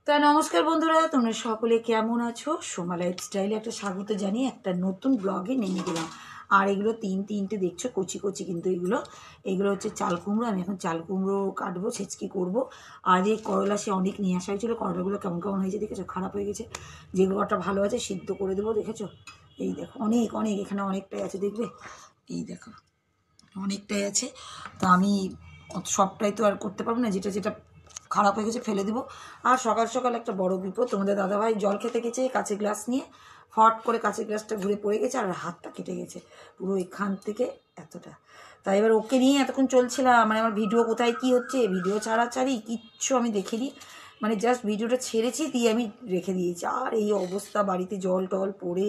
তা নমস্কার বন্ধুরা, তোমরা সকলে কেমন আছো? সোমা লাইফস্টাইলে একটা স্বাগত জানিয়ে একটা নতুন ব্লগে নেমে গেলাম। আর এগুলো তিনটে দেখছো কচি কচি, কিন্তু এগুলো হচ্ছে চাল কুমড়ো। আমি এখন চাল কুমড়ো কাটবো, ছেচকি করব। আর এই করলা সে অনেক নিয়ে আসা হয়েছিল, করলাগুলো কেমন কেমন হয়েছে দেখেছো, খারাপ হয়ে গেছে। যেগুলো কটা ভালো আছে সিদ্ধ করে দেবো, দেখেছো? এই দেখো অনেক অনেক, এখানে অনেকটাই আছে, দেখবে? এই দেখো অনেকটাই আছে। তো আমি সবটাই তো আর করতে পারবো না, যেটা যেটা খারাপ হয়ে গেছে ফেলে দেবো। আর সকাল সকাল একটা বড় বিপদ, তোমাদের দাদাভাই জল খেতে গেছে কাঁচের গ্লাস নিয়ে, ফট করে কাঁচের গ্লাসটা ঘুরে পড়ে গেছে আর হাতটা কেটে গেছে পুরো এখান থেকে এতটা। তাই এবার ওকে নিয়ে এতক্ষণ চলছিলাম, মানে আমার ভিডিও কোথায় কী হচ্ছে, ভিডিও ছাড়াছাড়ি কিচ্ছু আমি দেখিনি, মানে জাস্ট ভিডিওটা ছেড়েছি দিয়ে আমি রেখে দিয়েছি। আর এই অবস্থা, বাড়িতে জল টল পড়ে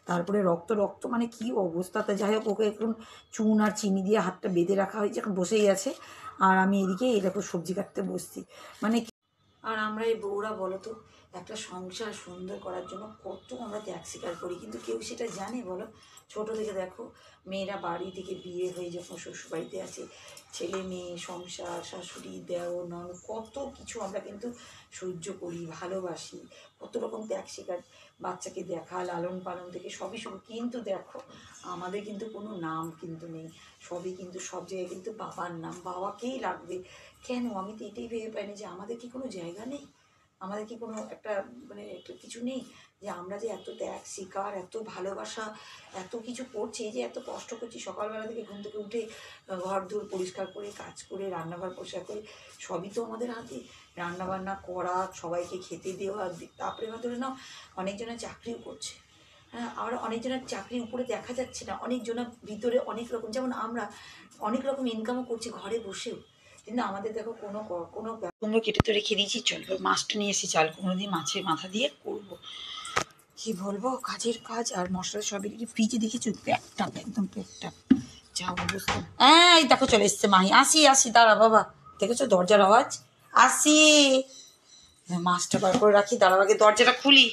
তারপরে রক্ত রক্ত, মানে কী অবস্থা। তা যাই হোক, ওকে এখন চুন আর চিনি দিয়ে হাতটা বেঁধে রাখা হয়েছে, এখন বসেই আছে। আর আমি এদিকে এই দেখো সবজি কাটতে বসছি। মানে আর আমরা এই বউরা বলো তো, একটা সংসার সুন্দর করার জন্য কত আমরা ত্যাগ স্বীকার করি, কিন্তু কেউ সেটা জানে বলো? ছোটো থেকে দেখো, মেয়েরা বাড়ি থেকে বিয়ে হয়ে যখন শ্বশুরবাড়িতে আছে, ছেলে মেয়ে সংসার, শাশুড়ি দেওর ননদ, কত কিছু আমরা কিন্তু সহ্য করি, ভালোবাসি, কত রকম ত্যাগ স্বীকার, বাচ্চাকে দেখা, লালন পালন থেকে সবই শুরু। কিন্তু দেখো, আমাদের কিন্তু কোনো নাম কিন্তু নেই, সবই কিন্তু সব জায়গায় কিন্তু বাবার নাম, বাবাকেই লাগবে। কেন? আমি তো এটাই ভেবে পাইনি যে আমাদের কি কোনো জায়গা নেই, আমাদের কি কোনো একটা মানে একটা কিছু নেই, যে আমরা যে এত ত্যাগ স্বীকার, এত ভালোবাসা, এত কিছু করছি, যে এত কষ্ট করছি, সকালবেলা থেকে ঘুম থেকে উঠে ঘর দূর পরিষ্কার করে, কাজ করে, রান্নাঘর পরিষ্কার করে, সবই তো আমাদের হাতে। রান্নাবান্না করা, সবাইকে খেতে দেওয়া, তারপরে হয়তো না অনেকজনের চাকরিও করছে, হ্যাঁ, আবার অনেকজনের চাকরির উপরে দেখা যাচ্ছে না, অনেকজনের ভিতরে অনেক রকম, যেমন আমরা অনেক রকম ইনকামও করছি ঘরে বসেও, কিন্তু আমাদের দেখো কোনো কুমড়ো কেটে তো রেখে দিয়েছি, চলবে মাছটা নিয়ে এসেছি, চাল কুমড়ো দিয়ে মাছের মাথা দিয়ে করবো। কি বলবো, কাজের কাজ। আর মশলা সবই ফ্রিজে দেখেছো, প্যাকটা একদম প্যাকটা, যা অবস্থা। হ্যাঁ, এই দেখো চলে এসছে মাহি। আসি আসি, দাঁড়া বাবা, দেখেছো দরজার আওয়াজ? আসি, মাছটা বার করে রাখি, দাঁড়াও আগে দরজাটা খুলি,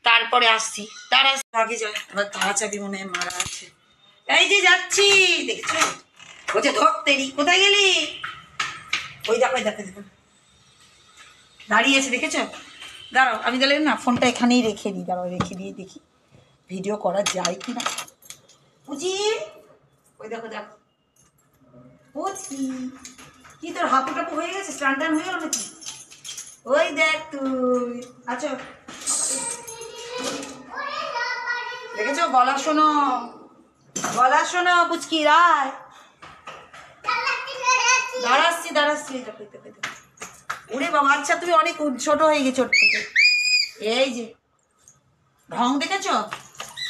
তারপরে আসছি। তারা আগে যায়, এবার তারা চাবি মনে হয় মারা আছে। এই যে যাচ্ছি, দেখেছো? বলছে ধরতেরি, কোথায় গেলি? ওই দেখো দেখো দেখো, দাঁড়িয়ে আছে, দেখেছো? দাঁড়াও, আমি তাহলে না ফোনটা এখানেই রেখে দিই, দাঁড়াও রেখে দিয়ে দেখি ভিডিও করা যায় কি না। বুঝি, ওই দেখো দেখো, বুঝি কি তোর হাঁপু টাপু হয়ে গেছে, স্টান টান হয়ে গেল নাকি? ওই দেখ তুই, আচ্ছা দেখেছো? গলা শোনো, গলা শোনো পুচকি রায়। দাঁড়াচ্ছি দাঁড়াচ্ছি, দেখো দেখো দেখো। ওরে বাবা, আচ্ছা তুমি অনেক ছোট হয়ে গেছো ওর থেকে। এই যে ঢং দেখেছো,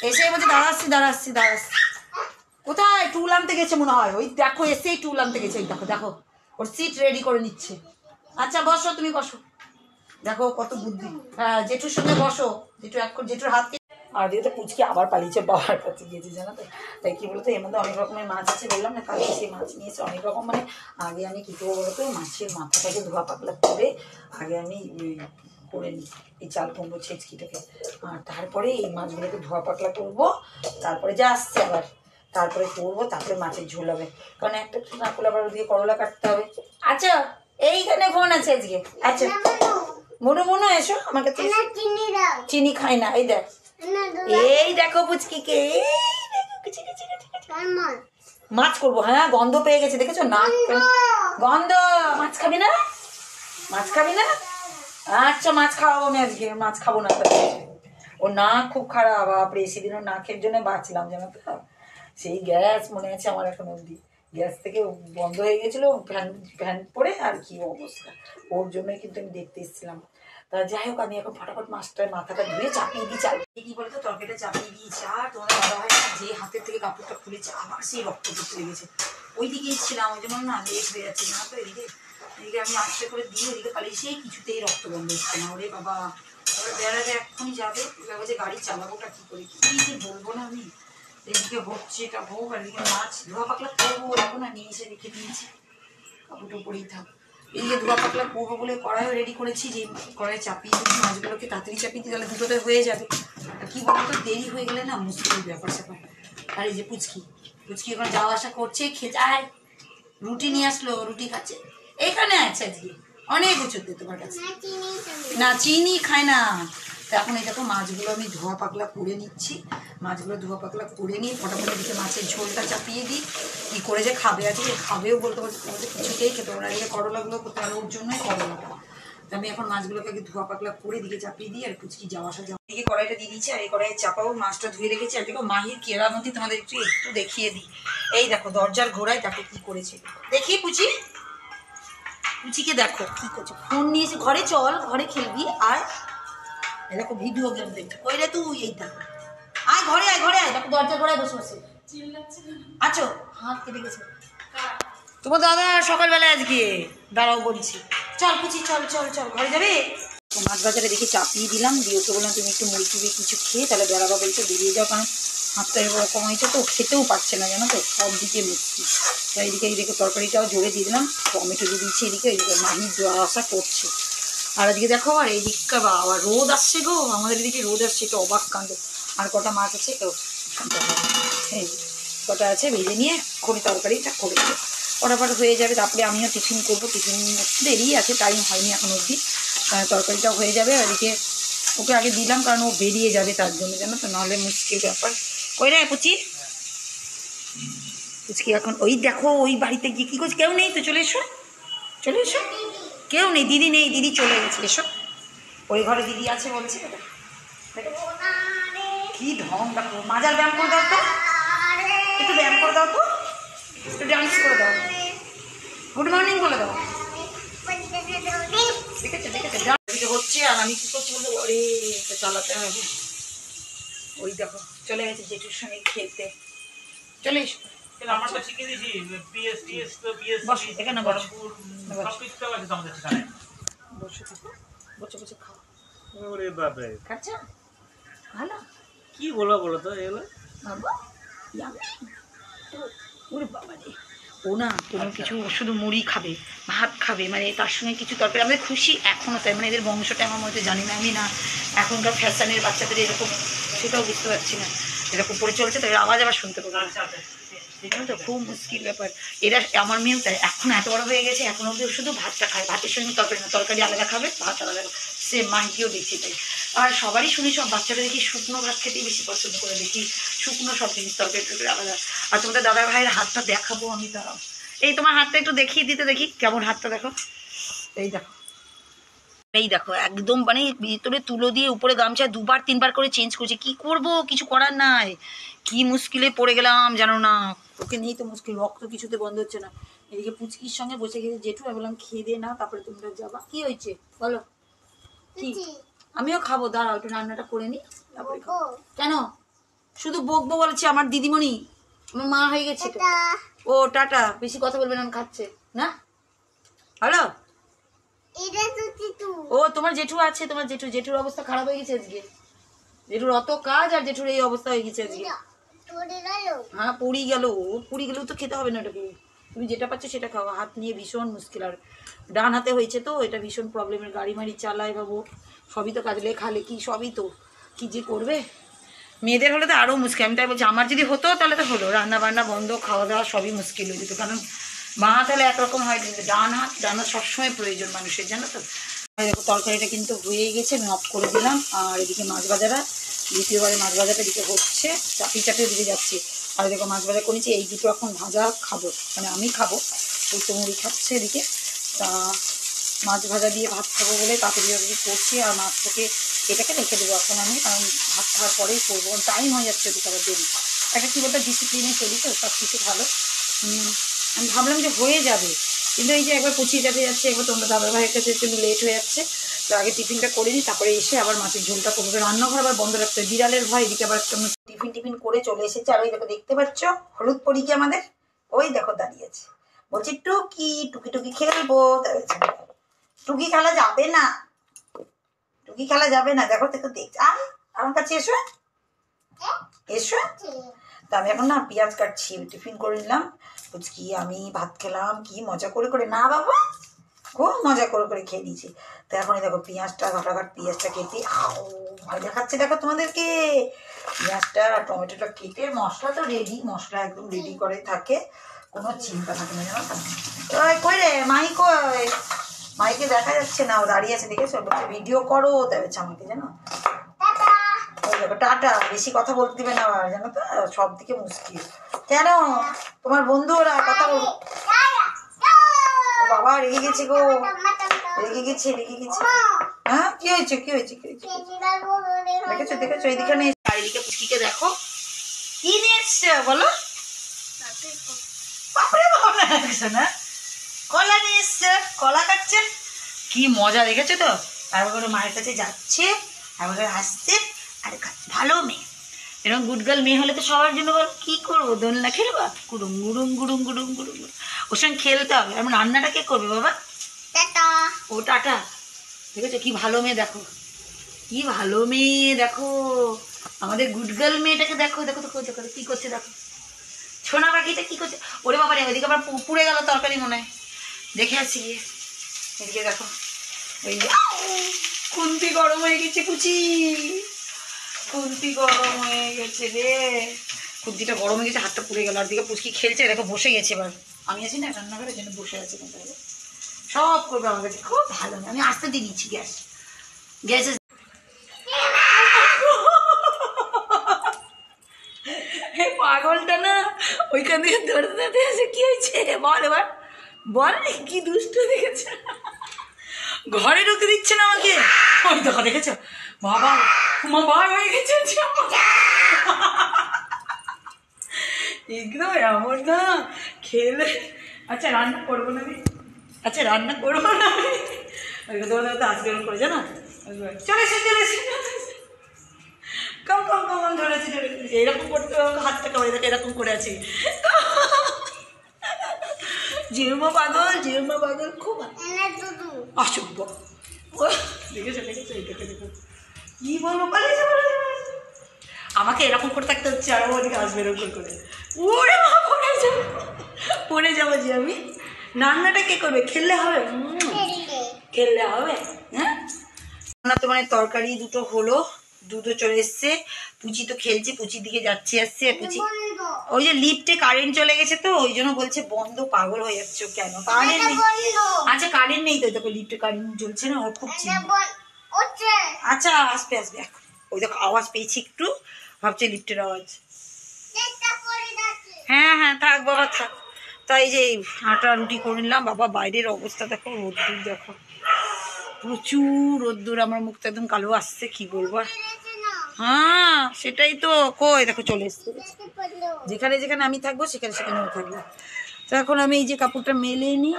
এসে বলছে দাঁড়াচ্ছি দাঁড়াচ্ছি দাঁড়াচ্ছি। কোথায়? টুল আনতে গেছে মনে হয়, ওই দেখো এসেই টুল আনতে গেছে, ওই দেখো দেখো, ওর সিট রেডি করে নিচ্ছে। আচ্ছা বসো, তুমি বসো, দেখো কত বুদ্ধি। হ্যাঁ, জেঠুর সঙ্গে বসো, জেঠু এখন জেঠুর হাত। আর দিয়ে তো পুচকি আবার পালিয়েছে, বাবার কাছে গিয়েছে জানো তো। তাই কি বলতো, এর মধ্যে অনেক রকমের মাছ আছে, বললাম না কালকে সেই মাছ নিয়েছে অনেক রকম। মানে আগে আমি কী করবো বলতো, মাছের মাথাটাকে ধোয়া পাতলা করে আগে আমি করে নিই এই চাল কুমড়ো ছেচকিটাকে, আর তারপরে এই মাছগুলোকে ধোয়া পাতলা করবো, তারপরে যা আসছে আবার তারপরে করবো, তারপরে মাছের ঝোল হবে। কারণ একটা না করলে আবার দিয়ে করলা কাটতে হবে। আচ্ছা, এইখানে ফোন আছে আজকে। আচ্ছা মনো মনো এসো আমার কাছে। চিনি খাই না, এই দেখ, এই দেখো পুচকিকে, মাছ করবো। হ্যাঁ, গন্ধ পেয়ে গেছে, দেখেছো না গন্ধ? মাছ খাবি না? মাছ খাবি না? আচ্ছা মাছ খাওয়াবো আমি আজকে, মাছ খাবো না। ওর নাক খুব খারাপ, বাপরে সেদিন ওর নাকের জন্য বাঁচলাম জানো তো। সেই গ্যাস মনে আছে আমার এখন অবধি, গ্যাস থেকে বন্ধ হয়ে গেছিলো, ফ্যান ফ্যান পরে আর কি অবস্থা। ওর জন্যই কিন্তু আমি দেখতে এসেছিলাম। তা যাই হোক, আমি এখন ফটাফট মাছটার মাথাটা ধুয়ে চাপিয়ে দিই, চাল কি বলতো তরকারিটা চাপিয়ে দিয়েছি। আর তোমাদের দাদা হয় না, যে হাতের থেকে কাপড়টা খুলেছে আবার সেই রক্ত পড়তে লেগেছে। ওই দিকে ছিলাম, ওই জন্য না লেট হয়ে যাচ্ছে না তো। এদিকে এদিকে আমি আস্তে করে দিয়ে ওইদিকে পালিয়ে, সেই কিছুতেই রক্ত বন্ধ হচ্ছে না। ওরে বাবা, এবার বেড়াতে এক্ষুনি যাবে, এবার যে গাড়ি চালাবোটা কী করে, কী যে বলবো না আমি। এদিকে হচ্ছে এটা হোক, আর এদিকে মাছ ধোয়া পাকলা করবো, এখন আর নিয়ে এসে রেখে দিয়েছি, কাপড়টা পরেই থাক। এদিকে ধোয়া পাকলা করবো বলে কড়াইও রেডি করেছি, যে কড়াই চাপিয়ে দিচ্ছি মাছগুলোকে, তাড়াতাড়ি চাপিয়ে দিই, তাহলে দুটোতে হয়ে যাবে। আর কী বলতো, দেরি হয়ে গেলে না মুশকিল ব্যাপার স্যাপার। আর এই যে পুচকি, পুচকি এখন যাওয়া আসা করছে, খেয়ে যায়, রুটি নিয়ে আসলো, রুটি খাচ্ছে, এখানে আছে আজকে। অনেক ওষুধ দে তোমার কাছে। না চিনি খায় না। তো এখন এই দেখো মাছগুলো আমি ধোয়া পাকলা করে নিচ্ছি। মাছগুলো ধোয়া পাকলা করে নিই, ফটাফট দিকে মাছের ঝোলটা চাপিয়ে দিই। কী করে যে খাবে, আজকে খাবেও বলতে পারছি, তোমাদের কিছুতেই খেতে পারো না। এদিকে করলাগুলো করতে পারো, ওর জন্যই করলাটা। তো আমি এখন মাছগুলোকে আগে ধোয়া পাকলা করে দিকে চাপিয়ে দিই, আর পুচকি যাওয়া আসা যাওয়া দিকে কড়াইটা দিয়ে দিচ্ছি। আর এই কড়াইয়ে চাপাও মাছটা ধুয়ে রেখেছি। আর দেখো মাহির কেরামতি তোমাদের একটু একটু দেখিয়ে দিই। এই দেখো দরজার ঘোড়ায় তাকে কী করেছে দেখি পুচি। পুচিকে দেখো কী করছে, ফোন নিয়েছে। ঘরে চল, ঘরে খেলবি। আর দেখো ভিডিও গেম দেখছে। কই রে তুই? এই দেখো, আয় ঘরে আয়, ঘরে আয়। দেখো দরজার ঘোড়ায় বসে বসে আছো। হাত কেটে গেছে তোমার দাদা সকালবেলায় আজকে। দাঁড়াও বলছি। চল পুচি, চল চল চল, ঘরে যাবে। তো মাছ বাজারে দেখে চাপিয়ে দিলাম, দিয়ে ওকে বললাম তুমি একটু মুড়ি টুড়ি কিছু খেয়ে তাহলে বেড়াবা বলছে বেরিয়ে যাও, কারণ হাতটা এরকম হয়েছে তো খেতেও পারছে না জানো তো, সব দিকে মিষ্টি। তো এইদিকে এইদিকে তরকারিটাও জোরে দিয়ে দিলাম, টমেটো দিয়ে দিচ্ছি এদিকে। এইদিকে মাহির যাওয়া আসা করছে। আর আজকে দেখো আর এই দিকটা বাবা রোদ আসছে গো, আমাদের এদিকে রোদ আসছে, একটু অবাক কাণ্ড। আর কটা মাছ আছে, এই কটা আছে, ভেজে নিয়ে খড়ি তরকারিটা করে দেবো, ফটাফট হয়ে যাবে। তারপরে আমিও টিফিন করবো, টিফিন দেরি আছে, টাইম হয়নি এখন অবধি। তরকারিটাও হয়ে যাবে। আর এদিকে ওকে আগে দিলাম, কারণ ও বেরিয়ে যাবে তার জন্য, জানো তো, নাহলে মুশকিল ব্যাপার। কই রে পুচি? পুচকি এখন ওই দেখো ওই বাড়িতে গিয়ে কী করছে, কেউ নেই তো, চলে এসো চলে এসো। কেউ নেই, দিদি নেই, দিদি চলে গেছে। এসো, ওই ঘরে দিদি আছে বলছে। কি ঢং দেখো, মাজার ব্যায়াম করে দাও তো, একটু ব্যায়াম করে দাও তো, একটু ডান্স করে দাও, গুড মর্নিং বলে দাও। দেখেছে দেখেছে ডান্স হচ্ছে, আর আমি কি করছি বলতে ওরে এটা চালাতে হবে। ওই দেখো চলে গেছে জেঠুর সঙ্গে খেলতে। চলে এসো। আমারটা শিখিয়ে দিয়েছি, পিএস তো পিএস এখানে বসো, সব কিছু তো আছে আমাদের সেখানে। বসে থাকো, বসে বসে খাও। ওরে বাপরে, খাচ্ছ ভালো? কি বলবো বলো তো এগুলো বাবা ওরে বাবা রে, ও না কোনো কিছু শুধু মুড়ি খাবে, ভাত খাবে, মানে তার সঙ্গে কিছু তরকারি। আমাদের খুশি এখনও তাই, মানে এদের বংশটা আমার মধ্যে জানি না আমি, না এখনকার ফ্যাশনের বাচ্চাদের এরকম, সেটাও বুঝতে পারছি না। এরকম পরে চলছে তো, এর আওয়াজ আবার শুনতে পাবো না, জানো তো, খুব মুশকিল ব্যাপার। এরা আমার মেয়েও তাই, এখন এত বড় হয়ে গেছে, এখন অব্দি শুধু ভাতটা খায়, ভাতের সঙ্গে তরকারি না, তরকারি আলাদা খাবে, ভাত আলাদা খাবে। সে মাইকেও দেখছি তাই। আর সবারই শুনি, সব বাচ্চারা দেখি শুকনো ভাত খেতেই বেশি পছন্দ করে, দেখি শুকনো সব জিনিস তরকারি টরকারি আলাদা। আর তোমাদের দাদা ভাইয়ের হাতটা দেখাবো আমি, দাঁড়াও। এই তোমার হাতটা একটু দেখিয়ে দিতে, দেখি কেমন হাতটা, দেখো এই দেখো, এই দেখো একদম মানে ভিতরে তুলো দিয়ে উপরে গামছা দুবার তিনবার করে চেঞ্জ করছে। কি করব, কিছু করার নাই, কি মুশকিলে পড়ে গেলাম জানো না। ওকে নিয়েই তো মুশকিল, রক্ত কিছুতে বন্ধ হচ্ছে না। এদিকে পুচকির সঙ্গে বসে গেছে জেঠু, আমি বললাম খেয়ে দিয়ে না তারপরে তোমরা যাবা। কি হয়েছে বলো? কি? আমিও খাবো, দাঁড়াও একটু রান্নাটা করে নিই তারপরে খাবো। কেন শুধু বকবো বলছে আমার দিদিমণি? আমার মা হয়ে গেছে। ও টাটা, বেশি কথা বলবে না, খাচ্ছে না। হ্যালো, ও তোমার জেঠু আছে, তোমার জেঠুর অবস্থা খারাপ হয়ে গেছে আজকে। জেঠুর অত কাজ আর জেঠুর এই অবস্থা হয়ে গেছে আজকে। হ্যাঁ পুরি গেলেও তো খেতে হবে না ওটাকে, তুমি যেটা পাচ্ছ সেটা খাও। হাত নিয়ে ভীষণ মুশকিল, আর ডান হাতে হয়েছে তো, এটা ভীষণ প্রবলেমের। গাড়ি মাড়ি চালায় বাবু, সবই তো কাজ, লেখালে কি সবই তো, কি যে করবে। মেয়েদের হলে তো আরও মুশকিল। আমি তাই বলছি, আমার যদি হতো তাহলে তো হলো, রান্না বান্না বন্ধ, খাওয়া দাওয়া সবই মুশকিল হয়ে যেত। কারণ বাঁ হাত হলে একরকম হয়, কিন্তু ডান হাত সবসময় প্রয়োজন মানুষের, জানো তো। দেখো তরকারিটা কিন্তু হয়ে গেছে, আমি অফ করে দিলাম। আর এদিকে মাছ ভাজাটা, দ্বিতীয়বারে মাছ ভাজাটা এদিকে হচ্ছে, চাপিয়ে দিকে যাচ্ছি। আর দেখো মাছ ভাজা করেছি, এই দুটো এখন ভাজা খাবো, মানে আমি খাবো, ওই তো মুড়ি খাচ্ছে এদিকে। তা মাছ ভাজা দিয়ে ভাত খাবো বলে তাড়াতাড়ি করছি। আর মাছটাকে এটাকে রেখে দেবো এখন আমি, কারণ ভাত খাওয়ার পরেই করবো, কারণ টাইম হয়ে যাচ্ছে ওদিকে আবার দেরি। একটা কী বলতো ডিসিপ্লিনে চলি তো, সব কিছু ভালো। আমি ভাবলাম যে হয়ে যাবে, কিন্তু এই যে একবার পুছিয়ে যাচ্ছে, একবার তোমরা দাদা ভাইয়ের কাছে একটু লেট হয়ে যাচ্ছে। তো আগে টিফিনটা করে নিই, তারপরে এসে আবার মাছের ঝোলটা করবো। রান্নাঘর আবার বন্ধ রাখতে হয়, বিড়ালের ভয়। এদিকে আবার টিফিন করে চলে এসেছে। আর ওই দেখো দেখতে পাচ্ছ হলুদ পরি কি আমাদের, ওই দেখো দাঁড়িয়েছে, বলছি টুকি খেলবো। টুকি খেলা যাবে না, দেখো দেখছি। আমার কাছে এসো এসো। তা আমি এখন না পেঁয়াজ কাটছি, টিফিন করে নিলাম। বুঝকি আমি ভাত খেলাম, কি মজা করে না বাবা, খুব মজা করে খেয়ে দিয়েছি। তো এখন দেখো পেঁয়াজটা ঘাটাঘাট পেঁয়াজটা কেটে ভয় দেখাচ্ছে, দেখো তোমাদেরকে। পেঁয়াজটা টমেটোটা কেটে মশলা তো রেডি, মশলা একদম রেডি করে থাকে, কোনো চিন্তা থাকে না, জানো তো। কই রে মাই, কই মাইকে দেখা যাচ্ছে না, ও দাঁড়িয়ে আছে দেখেছো, বলছে ভিডিও করো, তাই হচ্ছে আমাকে, জানো। ওই দেখো টাটা, বেশি কথা বলতে দিবে না আবার, জানো তো, সব দিকে মুশকিল। কেন তোমার বন্ধু ওরা কথা বল, ও বাবা রেগে গেছে গো, রেগে গেছে। হ্যাঁ কি হয়েছে দেখেছো এইদিকে চারিদিকে পুচকিকে দেখো কি নিয়ে এসছে বলো। বাপরে বাবা লাগছে না, কলা নিয়ে এসছে, কলা খাচ্ছে, কি মজা দেখেছো তো। তারপর করে মায়ের কাছে যাচ্ছে, তারপরে আসছে আর খাচ্ছে। ভালো মেয়ে, এরকম গুড গার্ল মেয়ে হলে তো সবার জন্য বল কি করবো, দোলনা খেলবা, গুড়ুম গুড়ুম গুড়ুম গুড়ুম গুড়ুম, ওর সঙ্গে খেলতে হবে। আর রান্নাটা কে করবে বাবা? ও টাটা। দেখেছো কি ভালো মেয়ে, দেখো কি ভালো মেয়ে, দেখো আমাদের গুড গার্ল মেয়েটাকে দেখো, দেখো দেখো দেখো কি করছে, দেখো সোনা পাখিটা কি করছে। ওরে বাবা রে, ওইদিকে আবার পুড়ে গেল তরকারি মনে হয়, দেখে আসছি গিয়ে। এদিকে দেখো ওই খুন্তি গরম হয়ে গেছে, খুন্তি গরম হয়ে গেছে রে, খুন্তিটা গরম হয়ে গেছে, হাতটা পুড়ে গেল। আর দিকে পুচকি খেলছে, দেখো বসে গেছে। এবার আমি আছি না রান্নাঘরের জন্য, বসে আছে, কিন্তু সব করবে আমার কাছে, খুব ভালো। আমি আসতে দিয়ে দিচ্ছি গ্যাসে। পাগলটা না ওইখান থেকে দৌড়তে এসে কি হয়েছে বল, এবার বল কি দুষ্ট দেখেছে, ঘরে ঢুকে দিচ্ছে না আমাকে। ওই দেখো দেখেছো বাবা, ভয় হয়ে গেছে একদম এমন না খেলে। আচ্ছা রান্না করবো না আমি, ওই দৌড়াতে আসবে এরকম করে, জানো, চলে এসে কম ধরেছি, এরকম করতে হাতটা কেমন দেখে এরকম করে আছি। জিরুমা পাগল খুব অসভ্য। দেখেছো দেখো কি বলবো, আমাকে এরকম করে থাকতে হচ্ছে, আর ওদিকে আসবে এরকম করে, পড়ে যাবো যে আমি। রান্নাটা কে করবে? খেললে হবে হ্যাঁ। রান্না তো মানে তরকারি দুটো হলো, দুটো চলে এসছে, পুচি তো খেলছে, পুচির দিকে যাচ্ছে আসছে। পুচি ওই যে লিফটে কারেন্ট চলে গেছে তো, ওই জন্য বলছে বন্ধ, পাগল হয়ে যাচ্ছে। কেন কারেন্ট নেই? আচ্ছা কারেন্ট নেই তো, দেখো লিফটে কারেন্ট জ্বলছে না, ওর খুব চিন্তা। আচ্ছা আসবে এখন, ওই দেখো আওয়াজ পেয়েছি একটু, ভাবছে লিফটের আওয়াজ। হ্যাঁ থাক বাবা থাক। তাই যে আটা রুটি করে নিলাম বাবা, বাইরের অবস্থা দেখো, রোদ্দুর দেখো, প্রচুর রোদ্দুর, আমার মুখটা একদম কালো আসছে, কি বলবো। হ্যাঁ সেটাই তো, কই দেখো চলে এসছে, যেখানে আমি থাকবো সেখানেও থাকবো। তো এখন আমি এই যে কাপড়টা মেলে নিই,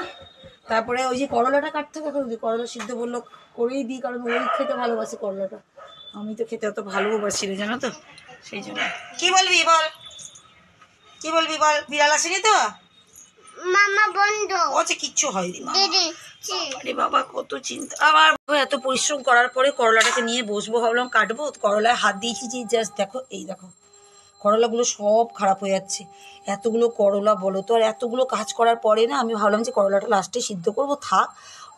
তারপরে ওই যে করলাটা কাটতে হবে। এখন করলা সিদ্ধ বললো করেই দিই, কারণ ওই খেতে ভালোবাসে করলাটা, আমি তো খেতে অত ভালোবাসি না, জানো তো, সেই জন্য। কি বলবি বল, বিড়াল আসেনি তো মামা, বন্ধ আছে, কিচ্ছু হয়নি আরে বাবা, কত চিন্তা। আবার এত পরিশ্রম করার পরে করলাটাকে নিয়ে বসবো, ভাবলাম কাটবো, করলায় হাত দিয়েছি যে জাস্ট দেখো, এই দেখো করলাগুলো সব খারাপ হয়ে যাচ্ছে। এতগুলো করলা বলো তো, আর এতগুলো কাজ করার পরে না আমি ভাবলাম যে করলাটা লাস্টে সিদ্ধ করবো, থাক।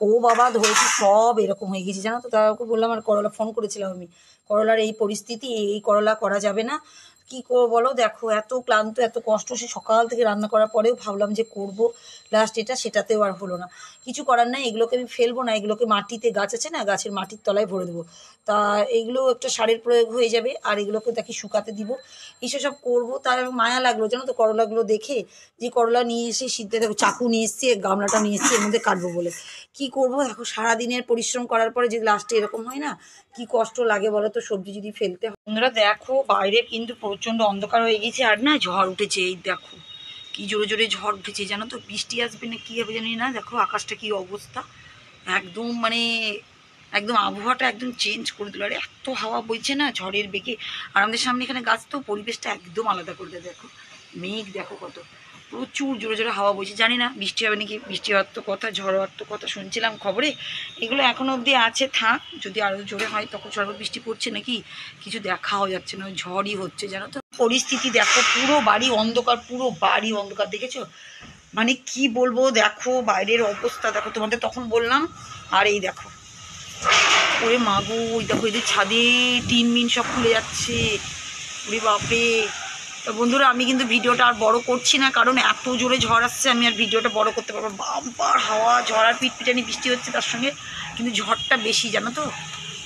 ও বাবা ধরেছি সব এরকম হয়ে গেছে, জানো তো। তারপর বললাম, আর করলা ফোন করেছিলাম আমি, করলার এই পরিস্থিতি, এই করলা করা যাবে না, কি করবো বলো। দেখো এত ক্লান্ত, এত কষ্ট, সে সকাল থেকে রান্না করার পরেও ভাবলাম যে করব, লাস্ট সেটাতেও আর হলো না। কিছু করার নাই, এগুলোকে আমি ফেলবো না, এগুলোকে মাটিতে, গাছ আছে না, গাছের মাটির তলায় ভরে দেবো। তা এইগুলো একটা সারের প্রয়োগ হয়ে যাবে, আর এগুলোকে দেখি শুকাতে দিব, এইসব সব করবো। তার মায়া লাগলো, জানো তো, করলাগুলো দেখে, যে করলা নিয়ে এসে সিদ্ধে, দেখো চাকু নিয়ে এসছি, গামলাটা নিয়ে এসছি, এর মধ্যে কাটবো বলে। কি করবো দেখো, সারাদিনের পরিশ্রম করার পরে যদি লাস্টে এরকম হয় না, কি কষ্ট লাগে বলো তো, সবজি যদি ফেলতে হয়। বন্ধুরা দেখো বাইরে কিন্তু প্রচণ্ড অন্ধকার হয়ে গেছে, আর না ঝড় উঠেছে, এই দেখো কি জোরে জোরে ঝড় উঠেছে, জানো তো, বৃষ্টি আসবে না কি হবে জানি না। দেখো আকাশটা কি অবস্থা, একদম মানে একদম আবহাওয়াটা একদম চেঞ্জ করে দিল। আর এত হাওয়া বইছে না ঝড়ের বেগে, আর আমাদের সামনে এখানে গাছ, তো পরিবেশটা একদম আলাদা করে দেয়। দেখো মেঘ দেখো কত, প্রচুর জোরে জোরে হাওয়া বইছে, জানি না বৃষ্টি হবে নাকি, বৃষ্টি হওয়ার তো কথা, ঝড় হওয়ার তো কথা শুনছিলাম খবরে, এগুলো এখনো অবধি আছে, থাক, যদি আরও জোরে হয় তখন ঝড় বৃষ্টি পড়ছে নাকি কিছু দেখাও যাচ্ছে না, ঝড়ই হচ্ছে, জানো তো। পরিস্থিতি দেখো, পুরো বাড়ি অন্ধকার, দেখেছো, মানে কি বলবো, দেখো বাইরের অবস্থা দেখো, তোমাদের তখন বললাম। আর এই দেখো, ওরে মাগো, ওই দেখো এদের ছাদে টিন মিন সব খুলে যাচ্ছে, ওরে বাপরে। তো তো বন্ধুরা আমি কিন্তু ভিডিওটা আর বড় করছি না, কারণ এত জোরে ঝড় আসছে, আমি আর ভিডিওটা বড় করতে পারবো। বাম্পার হাওয়া, ঝড় আর পিটপিটানি বৃষ্টি হচ্ছে, তার সঙ্গে কিন্তু ঝড়টা বেশি, জানো তো।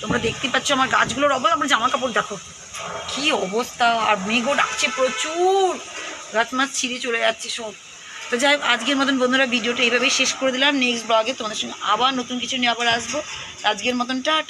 তোমরা দেখতে পাচ্ছ আমার গাছগুলোর অবস্থা, আমার জামা কাপড় দেখো কি অবস্থা, আর মেঘও ডাকছে প্রচুর, গাছ মাছ ছিঁড়ে চলে যাচ্ছে সব। তো যাই হোক, আজকের মতন বন্ধুরা ভিডিওটা এইভাবেই শেষ করে দিলাম। নেক্সট ব্লগে তোমাদের সঙ্গে আবার নতুন কিছু নিয়ে আবার আসবো। আজকের মতন টাটা।